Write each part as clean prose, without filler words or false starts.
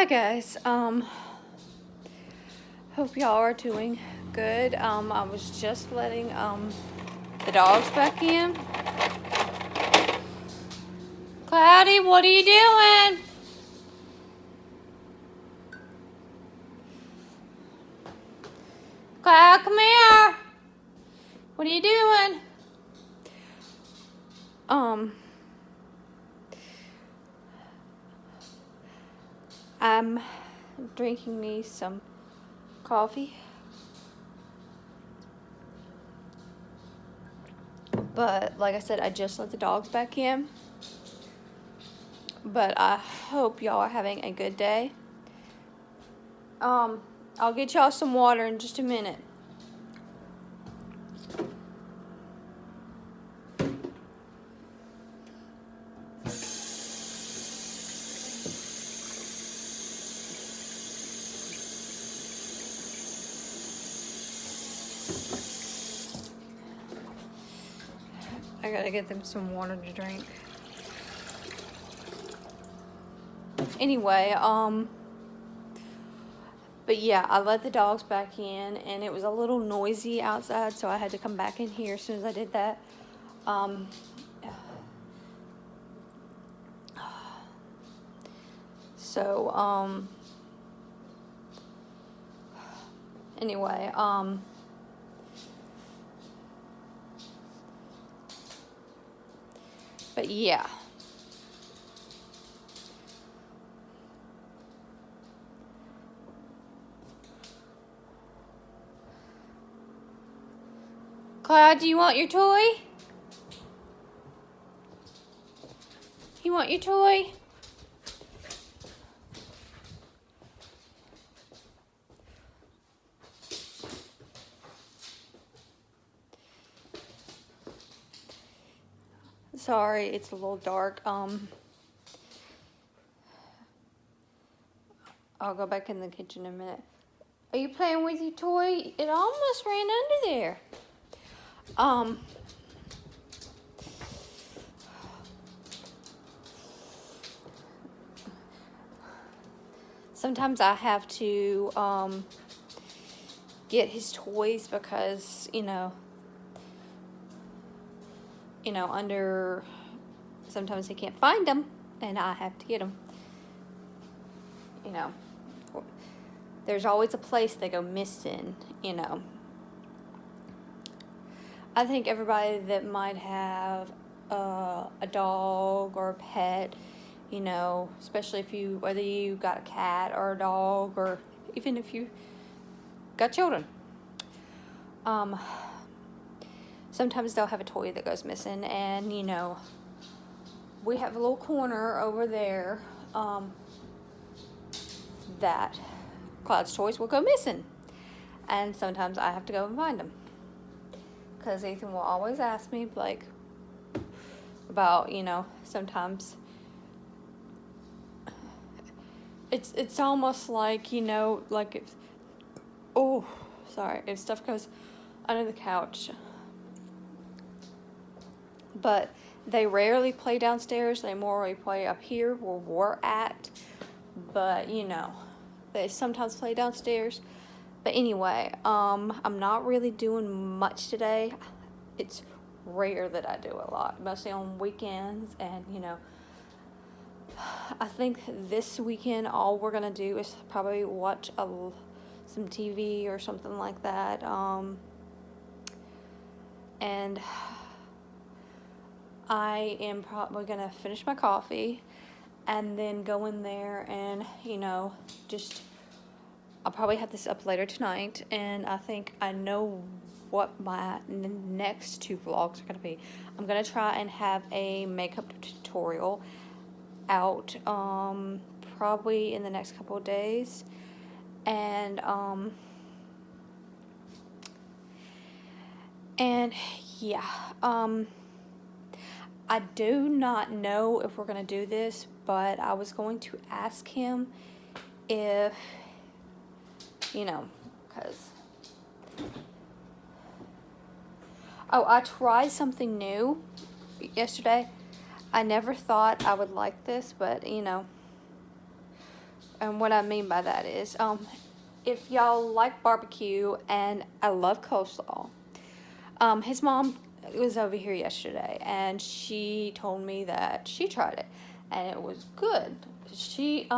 Hi guys, hope y'all are doing good. I was just letting the dogs back in. Cloudy, what are you doing? Cloud, come here. What are you doing? I'm drinking me some coffee. But like I said, I just let the dogs back in. But I hope y'all are having a good day. I'll get y'all some water in just a minute. I gotta get them some water to drink. Anyway, but yeah, I let the dogs back in, and it was a little noisy outside, so I had to come back in here as soon as I did that. Anyway, but yeah. Cloud, do you want your toy? You want your toy? Sorry, it's a little dark. I'll go back in the kitchen in a minute. Are you playing with your toy? It almost ran under there. Sometimes I have to get his toys because, sometimes he can't find them, and I have to get them. There's always a place they go missing, I think everybody that might have a dog or a pet, especially whether you got a cat or a dog, or even if you got children, sometimes they'll have a toy that goes missing, and we have a little corner over there that Cloud's toys will go missing, and sometimes I have to go and find them, because Ethan will always ask me about sometimes it's almost like if if stuff goes under the couch. But they rarely play downstairs. They more play up here where we're at. But, they sometimes play downstairs. But anyway, I'm not really doing much today. It's rare that I do a lot, mostly on weekends. And, I think this weekend all we're going to do is probably watch some TV or something like that. And I am probably going to finish my coffee and then go in there and, I'll probably have this up later tonight, and I think I know what my next 2 vlogs are going to be. I'm going to try and have a makeup tutorial out probably in the next couple of days, and yeah, I do not know if we're going to do this, but I was going to ask him if, because, I tried something new yesterday. I never thought I would like this, but, And what I mean by that is, if y'all like barbecue, and I love coleslaw, his mom was over here yesterday, and she told me that she tried it, and it was good. She,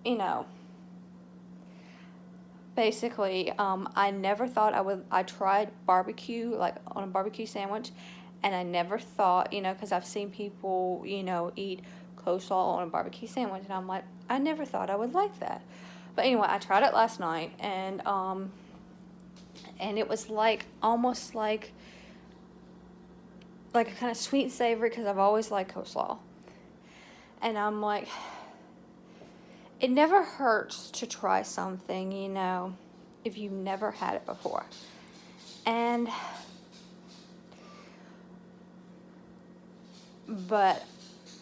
you know, basically, I never thought I tried barbecue, like on a barbecue sandwich, and I never thought, because I've seen people, eat coleslaw on a barbecue sandwich, and I'm like, I never thought I would like that. But anyway, I tried it last night, and it was almost like a kind of sweet and savory, because I've always liked coleslaw. And I'm like, it never hurts to try something, if you've never had it before. But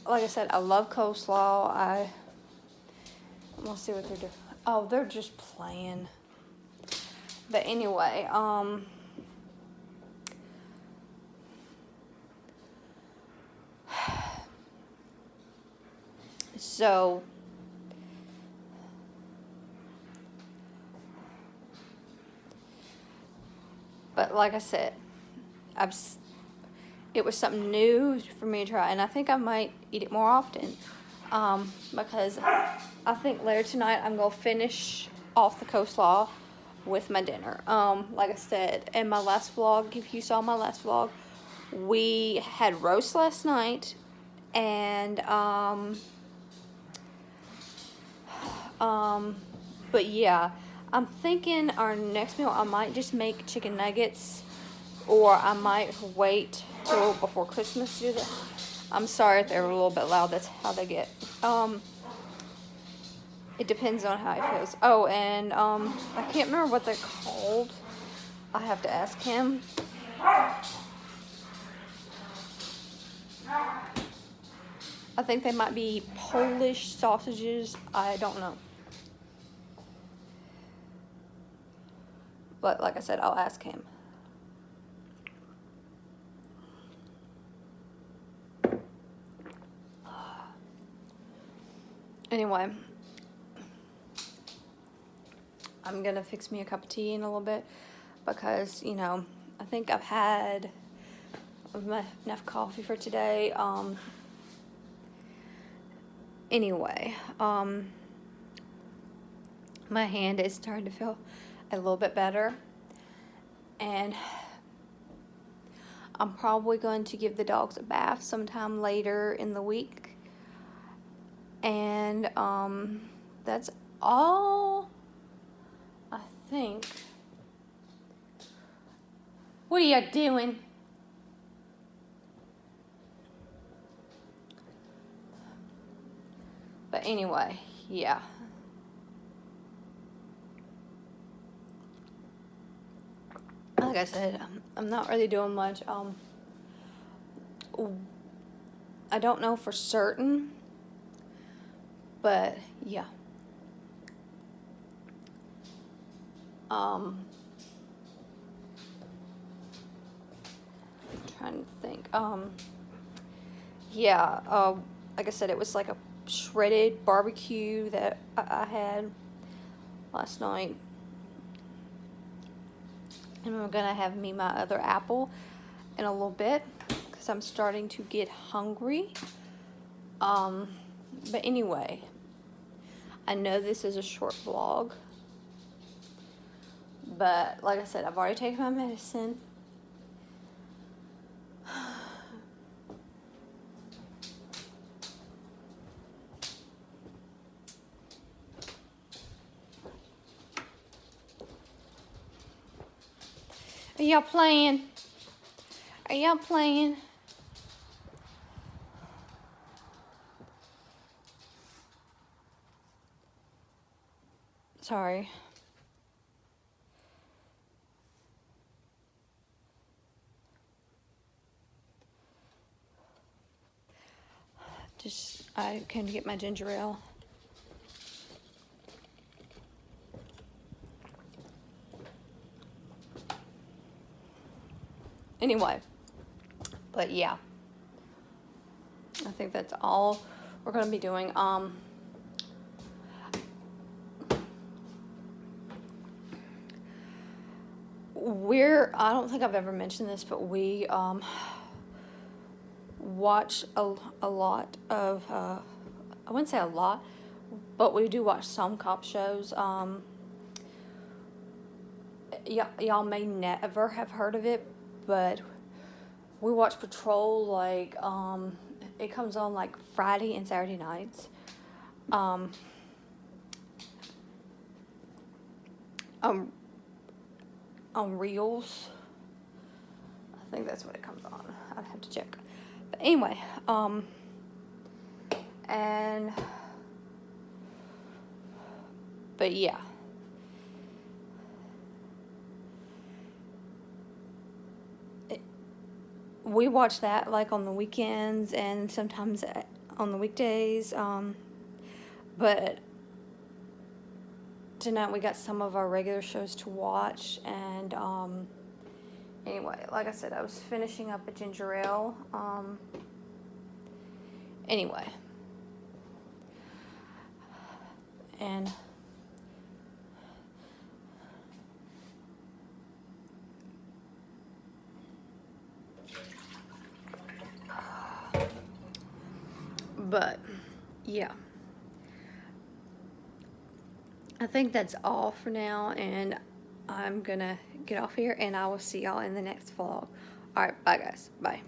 like I said, I love coleslaw. We'll see what they're doing. Oh, they're just playing. But anyway, so but like I said, it was something new for me to try, and I think I might eat it more often, because I think later tonight I'm going to finish off the coleslaw with my dinner. Like I said, in my last vlog, if you saw my last vlog, we had roast last night, and, but yeah, I'm thinking our next meal, I might just make chicken nuggets, or I might wait till before Christmas to do that. I'm sorry if they're a little bit loud. That's how they get. It depends on how he feels. Oh, and I can't remember what they're called. I have to ask him. I think they might be Polish sausages. I don't know. But like I said, I'll ask him. Anyway, I'm gonna fix me a cup of tea in a little bit, because I think I've had enough coffee for today. Anyway, my hand is starting to feel a little bit better, and I'm probably going to give the dogs a bath sometime later in the week. And that's all, I think. What are you doing? But anyway, yeah. Like I said, I'm not really doing much. I don't know for certain, but yeah. I'm trying to think. Yeah. Like I said, it was like a shredded barbecue that I had last night, and I'm gonna have my other apple in a little bit, because I'm starting to get hungry. But anyway, I know this is a short vlog, but like I said, I've already taken my medicine. Are y'all playing? Are y'all playing? Sorry. I came to get my ginger ale. Anyway, but yeah, I think that's all we're going to be doing. I don't think I've ever mentioned this, but we watch a lot of, I wouldn't say a lot, but we do watch some cop shows. Y'all may never have heard of it, but we watch Patrol, like, it comes on like Friday and Saturday nights. Um, on Reels. I think that's what it comes on. I'd have to check. But anyway, but yeah. We watch that like on the weekends and sometimes on the weekdays. But tonight we got some of our regular shows to watch, and anyway, like I said, I was finishing up a ginger ale. Anyway, and but yeah, I think that's all for now, and I'm gonna get off here, and I will see y'all in the next vlog. All right, bye guys, bye.